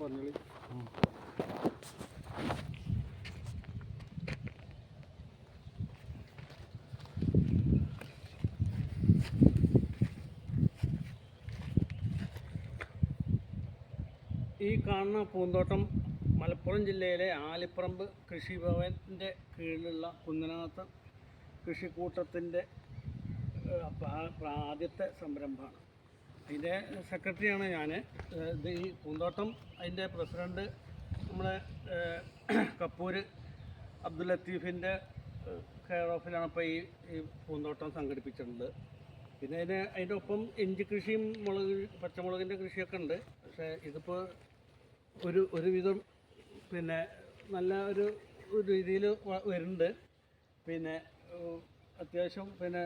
പറഞ്ഞോളി. ഈ കാണുന്ന പൂന്തോട്ടം മലപ്പുറം ജില്ലയിലെ ആലിപ്പറമ്പ് കൃഷിഭവൻ്റെ കീഴിലുള്ള കുന്നനാത്ത് കൃഷിക്കൂട്ടത്തിൻ്റെ ആദ്യത്തെ സംരംഭമാണ്. അതിൻ്റെ സെക്രട്ടറിയാണ് ഞാൻ. ഇത് ഈ പൂന്തോട്ടം അതിൻ്റെ പ്രസിഡൻറ്റ് നമ്മുടെ കപ്പൂർ അബ്ദുൽ ലത്തീഫിൻ്റെ കെയർ ഓഫിലാണ് ഇപ്പോൾ ഈ പൂന്തോട്ടം സംഘടിപ്പിച്ചിട്ടുണ്ട്. പിന്നെ അതിൻ്റെ ഒപ്പം ഇഞ്ചി കൃഷിയും പച്ചമുളകിൻ്റെ കൃഷിയൊക്കെ ഉണ്ട്. പക്ഷേ ഇതിപ്പോൾ ഒരുവിധം പിന്നെ നല്ല ഒരു രീതിയിൽ വരുന്നുണ്ട്. പിന്നെ അത്യാവശ്യം പിന്നെ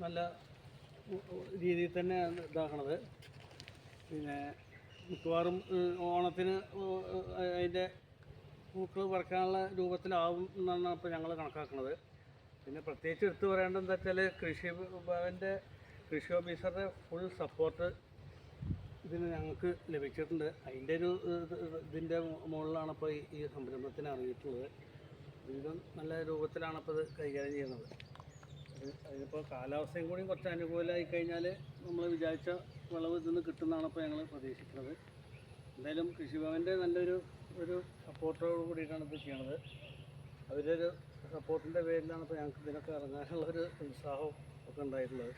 നല്ല രീതിയിൽ തന്നെ ഇതാക്കണത്. പിന്നെ മിക്കവാറും ഓണത്തിന് അതിൻ്റെ പൂക്കൾ പറിക്കാനുള്ള രൂപത്തിലാവും എന്നാണ് ഇപ്പോൾ ഞങ്ങൾ കണക്കാക്കുന്നത്. പിന്നെ പ്രത്യേകിച്ച് എടുത്തു പറയേണ്ടത് എന്താ വെച്ചാൽ കൃഷിഭവൻ്റെ കൃഷി ഓഫീസറുടെ ഫുൾ സപ്പോർട്ട് ഇതിന് ഞങ്ങൾക്ക് ലഭിച്ചിട്ടുണ്ട്. അതിൻ്റെ ഇതിൻ്റെ മുകളിലാണ് ഇപ്പോൾ ഈ സംരംഭത്തിന് ഇറങ്ങിയിട്ടുള്ളത്. ഇതിലും നല്ല രൂപത്തിലാണ് ഇപ്പോൾ ഇത് കൈകാര്യം ചെയ്യുന്നത്. അതിനിപ്പോൾ കാലാവസ്ഥയും കൂടി കുറച്ച് അനുകൂലമായി കഴിഞ്ഞാൽ നമ്മൾ വിചാരിച്ച വിളവ് ഇതിന് കിട്ടുന്നതാണ് ഇപ്പോൾ ഞങ്ങൾ പ്രതീക്ഷിക്കുന്നത്. എന്തായാലും കൃഷിഭവൻ്റെ നല്ലൊരു സപ്പോർട്ടോട് കൂടിയിട്ടാണ് ഇത് ചെയ്യണത്. അവരൊരു സപ്പോർട്ടിൻ്റെ പേരിലാണ് ഇപ്പോൾ ഞങ്ങൾക്ക് ഇതിനൊക്കെ ഇറങ്ങാനുള്ളൊരു ഉത്സാഹം ഒക്കെ ഉണ്ടായിട്ടുള്ളത്.